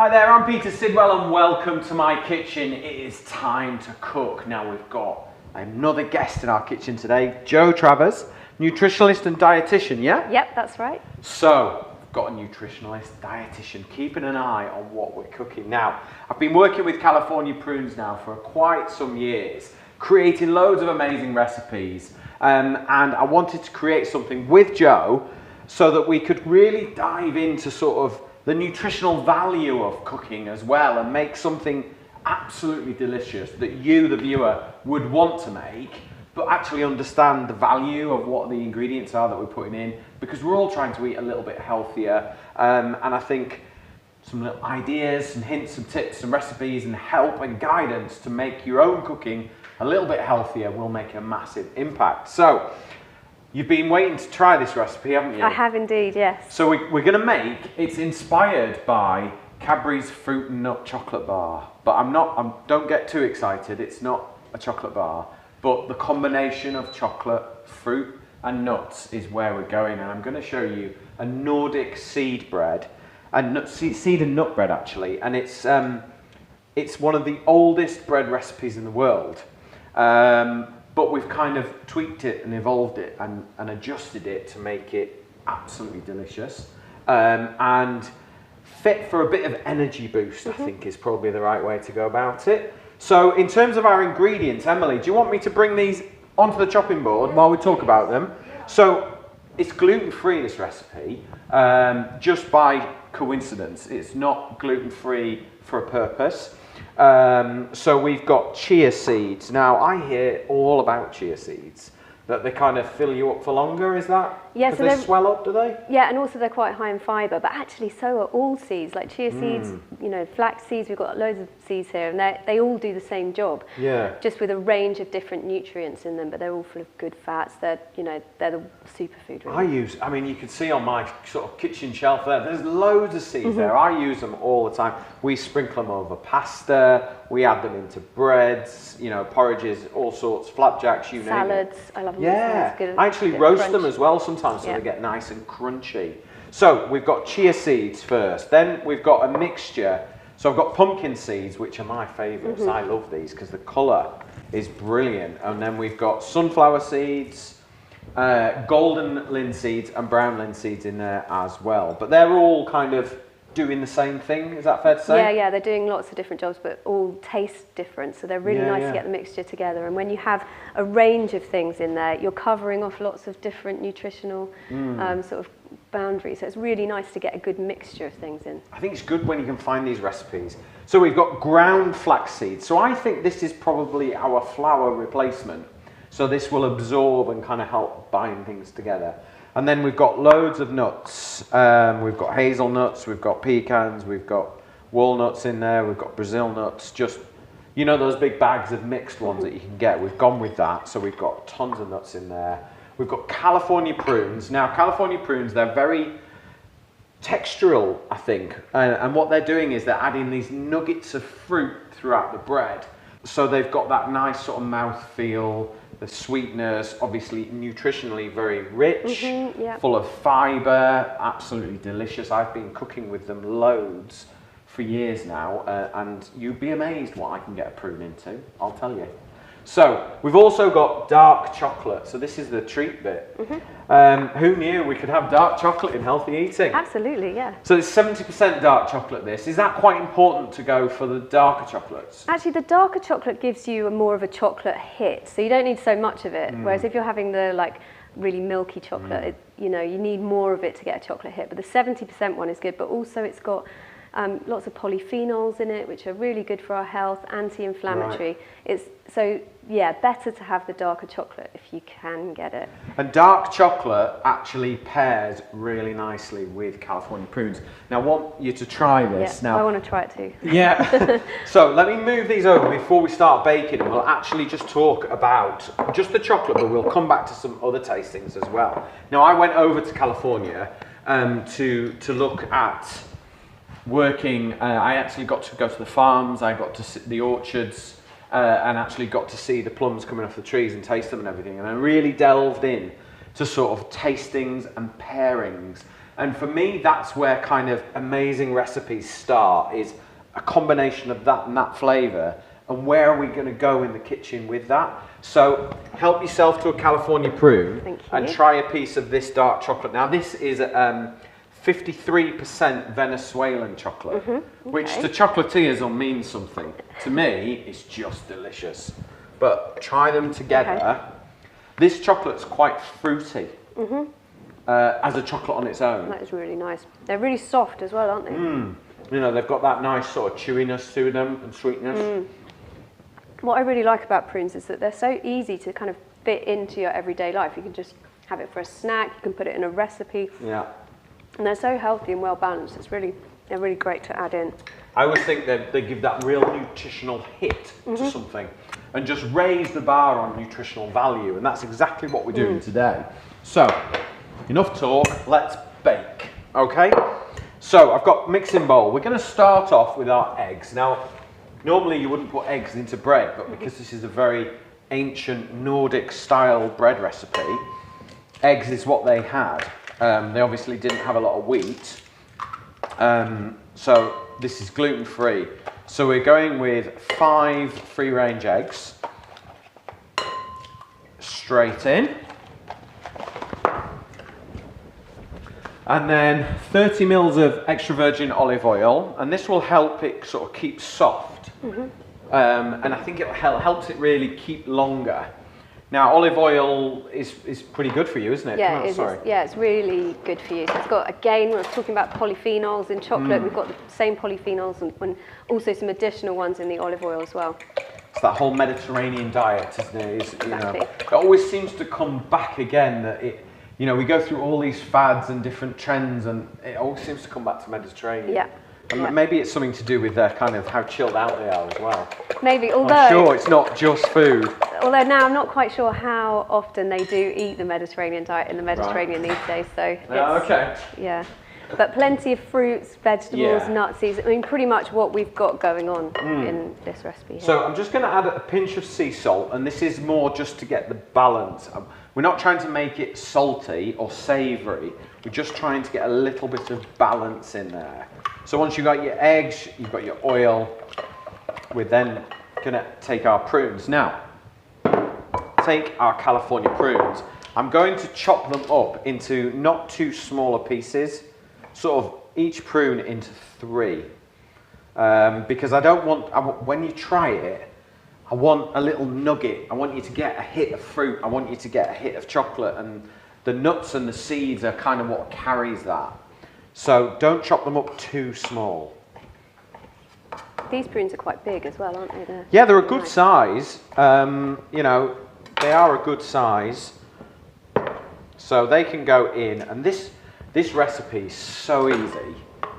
Hi there, I'm Sidwell and welcome to my kitchen. It is time to cook. Now we've got another guest in our kitchen today, Jo Travers, nutritionalist and dietitian, yeah? Yep, that's right. So, we've got a nutritionalist, dietitian, keeping an eye on what we're cooking. Now, I've been working with California Prunes now for quite some years, creating loads of amazing recipes, and I wanted to create something with Jo so that we could really dive into sort of the nutritional value of cooking as well and make something absolutely delicious that you, the viewer, would want to make, but actually understand the value of what the ingredients are that we're putting in, because we're all trying to eat a little bit healthier, and I think some little ideas, some hints, some tips, some recipes and help and guidance to make your own cooking a little bit healthier will make a massive impact. So, you've been waiting to try this recipe, haven't you? I have indeed, yes. So we're going to make, it's inspired by Cadbury's Fruit and Nut Chocolate Bar. But don't get too excited, it's not a chocolate bar. But the combination of chocolate, fruit and nuts is where we're going. And I'm going to show you a Nordic seed bread, seed and nut bread actually. And it's one of the oldest bread recipes in the world. But we've kind of tweaked it and evolved it and adjusted it to make it absolutely delicious and fit for a bit of energy boost, I think is probably the right way to go about it. So in terms of our ingredients, Emily, do you want me to bring these onto the chopping board while we talk about them? So it's gluten-free, this recipe, just by coincidence. It's not gluten-free for a purpose. So we've got chia seeds. Now I hear all about chia seeds, that they kind of fill you up for longer, is that? Yeah, so they swell up, do they? Yeah, and also they're quite high in fibre, but actually so are all seeds, like chia seeds, you know, flax seeds, we've got loads of seeds here, and they all do the same job. Yeah. Just with a range of different nutrients in them, but they're all full of good fats. They're, you know, they're the superfood really. I mean, you can see on my sort of kitchen shelf there's loads of seeds there. I use them all the time. We sprinkle them over pasta, we add them into breads, you know, porridges, all sorts, flapjacks, you name it. Salads, I love them. Yeah, Good, I actually roast them as well sometimes so they get nice and crunchy. So we've got chia seeds first, then we've got a mixture. So I've got pumpkin seeds, which are my favourites. I love these because the colour is brilliant. And then we've got sunflower seeds, golden linseeds and brown linseeds in there as well. But they're all kind of doing the same thing, is that fair to say? Yeah, they're doing lots of different jobs, but all taste different, so they're really nice to get the mixture together. And when you have a range of things in there, you're covering off lots of different nutritional sort of boundaries, so it's really nice to get a good mixture of things in. I think it's good when you can find these recipes. So we've got ground flax seeds, so I think this is probably our flour replacement, so this will absorb and kind of help bind things together. And then we've got loads of nuts. We've got hazelnuts, we've got pecans, we've got walnuts in there, we've got Brazil nuts, just, you know, those big bags of mixed ones that you can get. We've gone with that, so we've got tons of nuts in there. We've got California prunes. Now, California prunes, they're very textural, I think. And what they're doing is they're adding these nuggets of fruit throughout the bread. So they've got that nice sort of mouthfeel, the sweetness, obviously nutritionally very rich, full of fibre, absolutely delicious. I've been cooking with them loads for years now, and you'd be amazed what I can get a prune into, I'll tell you. So we've also got dark chocolate, so this is the treat bit. Who knew we could have dark chocolate in healthy eating? Absolutely, yeah. So it's 70% dark chocolate this. Is that quite important to go for the darker chocolates? Actually, the darker chocolate gives you more of a chocolate hit, so you don't need so much of it. Whereas if you're having the like really milky chocolate, you know, you need more of it to get a chocolate hit. But the 70% one is good, but also it's got lots of polyphenols in it, which are really good for our health, anti-inflammatory. It's so, yeah, better to have the darker chocolate if you can get it. And dark chocolate actually pairs really nicely with California prunes. Now I want you to try this. Now I want to try it too. Yeah. So let me move these over before we start baking, and we'll actually just talk about just the chocolate, but we'll come back to some other tastings as well. Now I went over to California to look at working. I actually got to go to the farms, I got to see the orchards, and actually got to see the plums coming off the trees and taste them and everything. And I really delved in to sort of tastings and pairings And for me, that's where kind of amazing recipes start, is a combination of that and that flavour. And where are we going to go in the kitchen with that? So help yourself to a California prune and try a piece of this dark chocolate. Now this is 53% Venezuelan chocolate, which to chocolatiers will mean something. To me, it's just delicious. But try them together. Okay. This chocolate's quite fruity as a chocolate on its own. That is really nice. They're really soft as well, aren't they? You know, they've got that nice sort of chewiness to them and sweetness. What I really like about prunes is that they're so easy to kind of fit into your everyday life. You can just have it for a snack, you can put it in a recipe. Yeah. And they're so healthy and well balanced. They're really great to add in. I always think that they give that real nutritional hit to something and just raise the bar on nutritional value, and that's exactly what we're doing today. So, enough talk, let's bake, okay? So, I've got mixing bowl. We're going to start off with our eggs. Now, normally you wouldn't put eggs into bread, but because this is a very ancient Nordic style bread recipe, eggs is what they had. They obviously didn't have a lot of wheat, so this is gluten-free. So we're going with 5 free-range eggs, straight in, and then 30 mils of extra virgin olive oil, and this will help it sort of keep soft, and I think it helps it really keep longer. Now, olive oil is pretty good for you, isn't it? Yeah, it's really good for you. So it's got, again, when I was talking about polyphenols in chocolate, we've got the same polyphenols and also some additional ones in the olive oil as well. It's that whole Mediterranean diet, isn't it? Exactly. It always seems to come back again, that we go through all these fads and different trends, and it always seems to come back to Mediterranean. Yeah. And maybe it's something to do with their kind of how chilled out they are as well. Maybe, although... I'm sure it's not just food. Although now I'm not quite sure how often they do eat the Mediterranean diet in the Mediterranean these days, so... Okay. Yeah. But plenty of fruits, vegetables, nuts, seeds. I mean, pretty much what we've got going on in this recipe here. So I'm just going to add a pinch of sea salt, and this is more just to get the balance. We're not trying to make it salty or savoury. We're just trying to get a little bit of balance in there. So once you've got your eggs, you've got your oil, we're then going to take our prunes. Now, take our California prunes. I'm going to chop them up into not too smaller pieces, sort of each prune into 3. Because I don't want, when you try it, I want a little nugget. I want you to get a hit of fruit. I want you to get a hit of chocolate, and the nuts and the seeds are kind of what carries that. So don't chop them up too small. These prunes are quite big as well, aren't they? They're a good size. You know, they are a good size. So they can go in, and this recipe is so easy.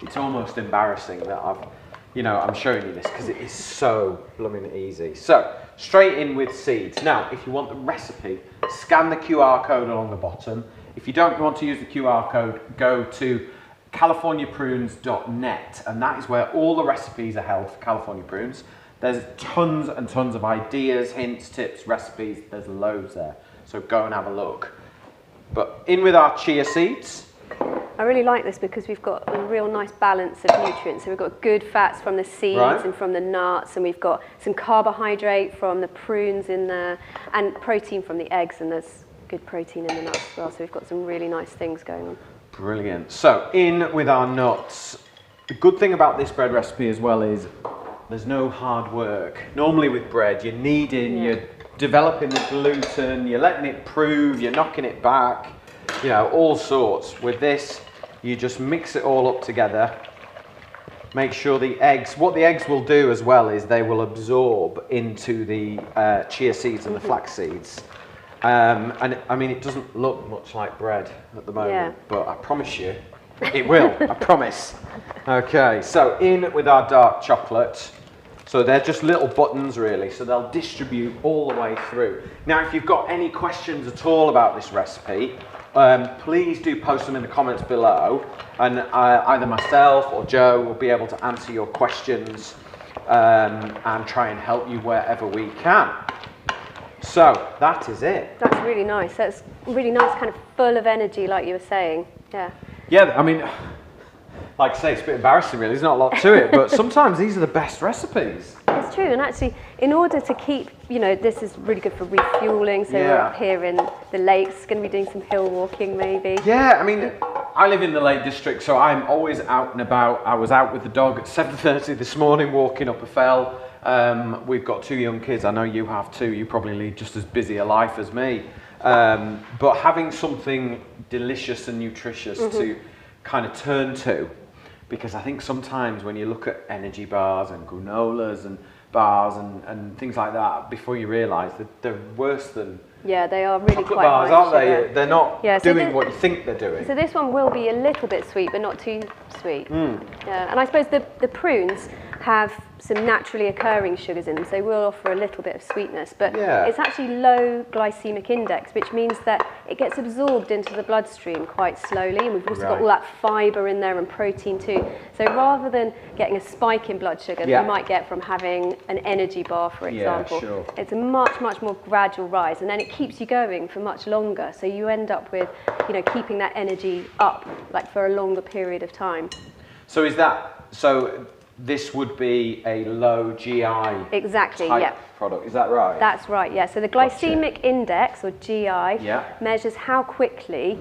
It's almost embarrassing that I'm showing you this, because it is so blooming easy. So straight in with seeds. Now, if you want the recipe, scan the QR code along the bottom. If you don't want to use the QR code, go to californiaprunes.net, and that is where all the recipes are held for California prunes. There's tons and tons of ideas, hints, tips, recipes. There's loads there, so go and have a look. But in with our chia seeds. I really like this because we've got a real nice balance of nutrients. So we've got good fats from the seeds and from the nuts, and we've got some carbohydrate from the prunes in there, and protein from the eggs, and there's good protein in the nuts as well. So we've got some really nice things going on. Brilliant. So in with our nuts. The good thing about this bread recipe as well is there's no hard work. Normally with bread, you're kneading, you're developing the gluten, you're letting it prove, you're knocking it back, all sorts. With this, you just mix it all up together. Make sure what the eggs will do as well is they will absorb into the chia seeds and the flax seeds. And I mean, it doesn't look much like bread at the moment, but I promise you, it will, I promise. Okay, so in with our dark chocolate. So they're just little buttons really, so they'll distribute all the way through. Now, if you've got any questions at all about this recipe, please do post them in the comments below, and either myself or Joe will be able to answer your questions and try and help you wherever we can. So that is it. That's really nice. That's really nice, kind of full of energy, like you were saying. Yeah. Yeah, I mean, like I say, it's a bit embarrassing really, there's not a lot to it, but sometimes these are the best recipes. It's true, and actually, in order to keep, you know, this is really good for refueling, so we're up here in the lakes, going to be doing some hill walking maybe. Yeah, I mean, I live in the Lake District, so I'm always out and about. I was out with the dog at 7:30 this morning, walking up a fell. We've got 2 young kids, I know you have too, you probably lead just as busy a life as me. But having something delicious and nutritious to kind of turn to, because I think sometimes when you look at energy bars and granolas and bars and things like that, before you realise that they're worse than yeah, they are really chocolate quite bars, high aren't sugar. they? They're not so doing what you think they're doing. So this one will be a little bit sweet, but not too sweet. Yeah, and I suppose the prunes have some naturally occurring sugars in them, so we'll offer a little bit of sweetness, but it's actually low glycemic index, which means that it gets absorbed into the bloodstream quite slowly, and we've also got all that fibre in there and protein too. So rather than getting a spike in blood sugar that you might get from having an energy bar, for example, it's a much more gradual rise, and then it keeps you going for much longer, so you end up with, you know, keeping that energy up like for a longer period of time. So is that, so this would be a low GI type product, is that right? That's right, yeah. So the glycemic index, or GI, measures how quickly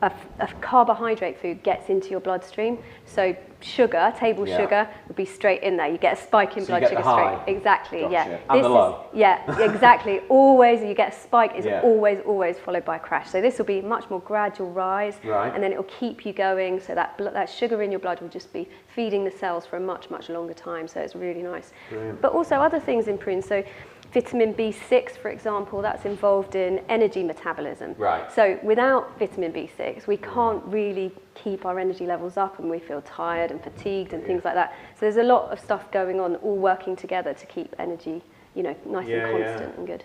a carbohydrate food gets into your bloodstream. So sugar, table sugar, would be straight in there. You get a spike in blood sugar straight. Exactly, And the low. Exactly. Always, you get a spike, is always followed by a crash. So this will be much more gradual rise, and then it will keep you going. So that sugar in your blood will just be feeding the cells for a much longer time. So it's really nice. Brilliant. But also other things in prunes. So vitamin B6, for example, that's involved in energy metabolism. Right. So without vitamin B6, we can't really keep our energy levels up, and we feel tired and fatigued and things like that. So there's a lot of stuff going on, all working together to keep energy, you know, nice and constant and good.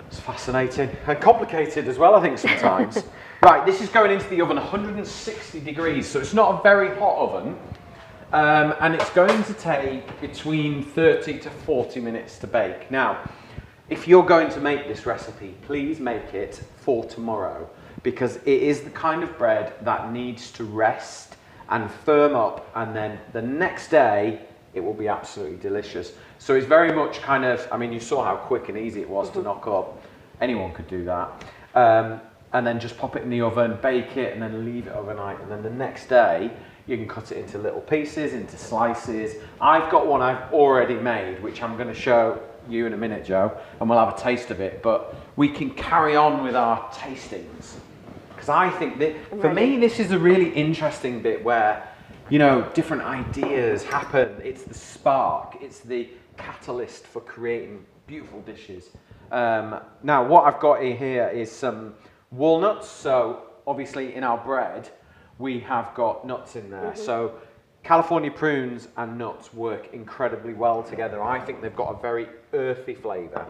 It's fascinating and complicated as well, I think, sometimes. Right, this is going into the oven 160 degrees, so it's not a very hot oven. And it's going to take between 30 to 40 minutes to bake. Now, if you're going to make this recipe, please make it for tomorrow, because it is the kind of bread that needs to rest and firm up, and then the next day it will be absolutely delicious. So it's very much kind of, I mean, you saw how quick and easy it was to knock up. Anyone could do that. And then just pop it in the oven, bake it, and then leave it overnight, and then the next day you can cut it into little pieces, into slices. I've got one I've already made, which I'm going to show you in a minute, Joe, and we'll have a taste of it. But we can carry on with our tastings, because I think that, for me, this is a really interesting bit where, you know, different ideas happen. It's the spark, it's the catalyst for creating beautiful dishes. Now, what I've got here is some walnuts. So obviously in our bread, we have got nuts in there. So California prunes and nuts work incredibly well together. I think they've got a very earthy flavour.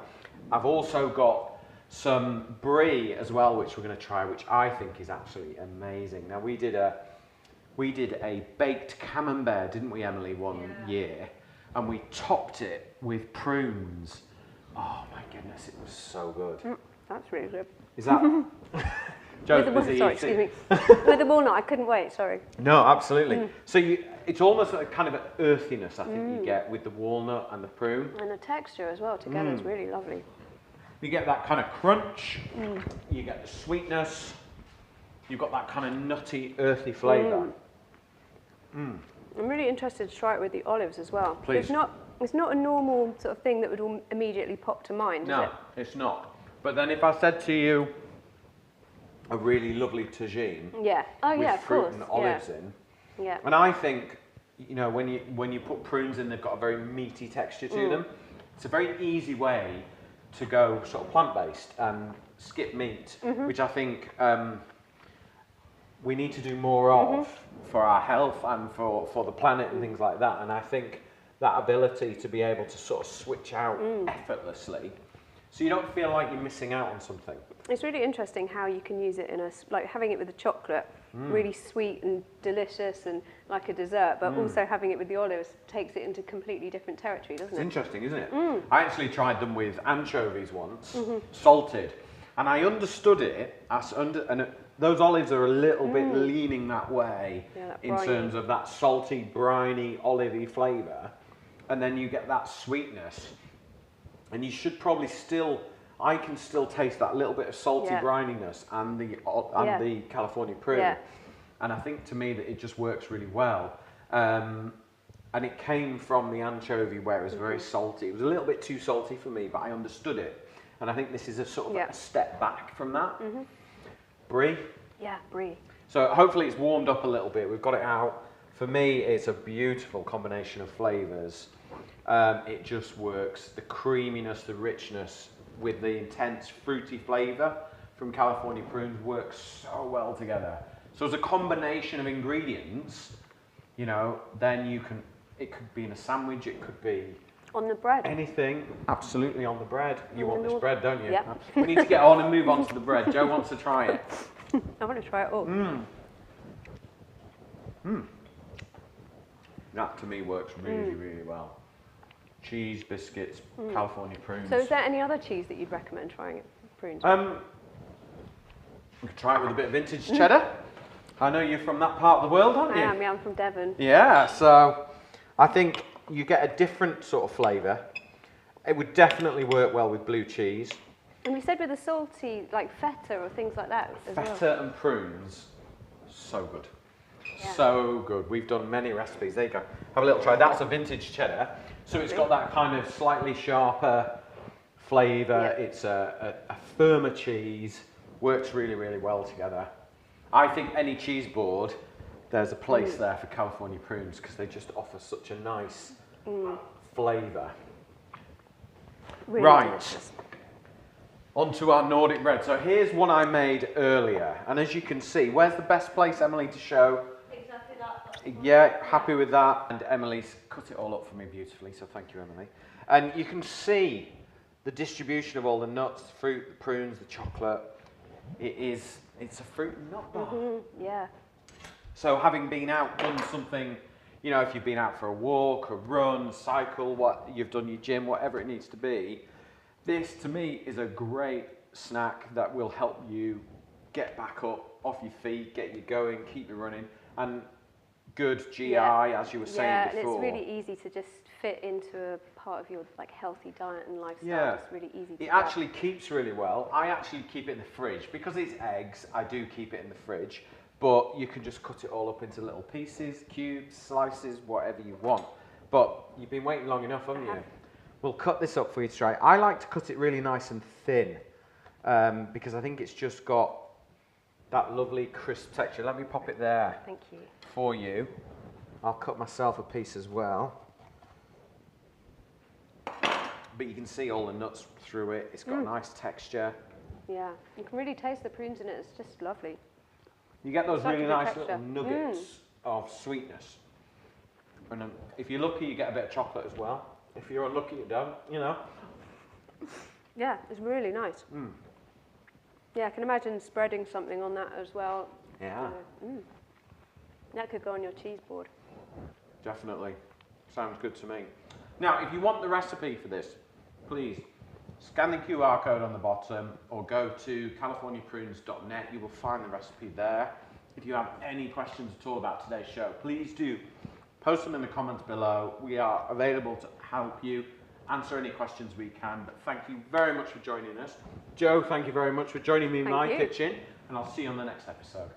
I've also got some brie as well, which we're going to try, which I think is absolutely amazing. Now, we did a baked camembert, didn't we, Emily, one year, and we topped it with prunes. Oh my goodness, it was so good. That's really good. Is that? Sorry, excuse me. With the walnut, I couldn't wait, sorry. No, absolutely. So it's almost like kind of an earthiness, I think, you get with the walnut and the prune. And the texture as well together is really lovely. You get that kind of crunch, you get the sweetness, you've got that kind of nutty, earthy flavour. I'm really interested to try it with the olives as well. Please. It's not a normal sort of thing that would immediately pop to mind, is it? No, it's not. But then if I said to you, a really lovely tagine with fruit and olives in. Yeah. And I think, you know, when you put prunes in, they've got a very meaty texture to them. It's a very easy way to go sort of plant-based and skip meat, which I think we need to do more of for our health and for the planet and things like that. And I think that ability to be able to sort of switch out effortlessly, so you don't feel like you're missing out on something. It's really interesting how you can use it in like having it with the chocolate, really sweet and delicious and like a dessert, but also having it with the olives takes it into completely different territory, doesn't it? It's interesting, isn't it? I actually tried them with anchovies once, salted, and I understood it as those olives are a little bit leaning that way in briny. terms of that salty, briny, olivey flavour. And then you get that sweetness. And you should probably still, I can still taste that little bit of salty brininess and the California prune. Yeah. And I think to me that it just works really well. And it came from the anchovy where it was very salty. It was a little bit too salty for me, but I understood it. And I think this is a sort of a step back from that. Brie? Yeah, brie. So hopefully it's warmed up a little bit. We've got it out. For me, it's a beautiful combination of flavours. It just works. The creaminess, the richness with the intense fruity flavour from California prunes works so well together. So as a combination of ingredients, you know, then you can, it could be in a sandwich, it could be on the bread. Anything, absolutely on the bread. You want this North bread, don't you? Yep. We need to get on and move on to the bread. Joe wants to try it. I want to try it all. That to me works really, really well. Cheese, biscuits, California prunes. So is there any other cheese that you'd recommend trying it? Prunes? We could try it with a bit of vintage cheddar. I know you're from that part of the world, aren't you? I am, yeah, I'm from Devon. Yeah, so I think you get a different sort of flavour. It would definitely work well with blue cheese. And we said with the salty, like feta or things like that as well. Feta and prunes, so good. Yeah. So good. We've done many recipes. There you go. Have a little try. That's a vintage cheddar. So it's got that kind of slightly sharper flavour. Yeah. It's a firmer cheese. Works really, really well together. I think any cheese board, there's a place there for California prunes because they just offer such a nice flavour. Really Right. delicious. Onto our Nordic bread. So here's one I made earlier. And as you can see, where's the best place, Emily, to show? Exactly that. Yeah, happy with that. And Emily's cut it all up for me beautifully, so thank you, Emily. And you can see the distribution of all the nuts, the fruit, the prunes, the chocolate. It's a fruit and nut bar. Yeah. So having been out, done something, you know, if you've been out for a walk, a run, cycle, what you've done your gym, whatever it needs to be, this to me is a great snack that will help you get back up off your feet, get you going, keep you running, and good GI, as you were saying before. And it's really easy to just fit into a part of your like healthy diet and lifestyle. Yeah. It's really easy to It actually keeps really well. I actually keep it in the fridge. Because it's eggs, I do keep it in the fridge. But you can just cut it all up into little pieces, cubes, slices, whatever you want. But you've been waiting long enough, haven't you? We'll cut this up for you to try. I like to cut it really nice and thin because I think it's just got that lovely crisp texture. Let me pop it there. Thank you. For you. I'll cut myself a piece as well. But you can see all the nuts through it. It's got a nice texture. Yeah, you can really taste the prunes in it. It's just lovely. You get those Such a really good nice texture. little nuggets of sweetness. And if you're lucky, you get a bit of chocolate as well. If you're unlucky, you don't, you know. Yeah, it's really nice. Yeah, I can imagine spreading something on that as well. Yeah. That could go on your cheese board. Definitely. Sounds good to me. Now, if you want the recipe for this, please scan the QR code on the bottom or go to californiaprunes.net. You will find the recipe there. If you have any questions at all about today's show, please do post them in the comments below. We are available to help you answer any questions we can. But thank you very much for joining us. Joe, thank you very much for joining me in my kitchen, and I'll see you on the next episode.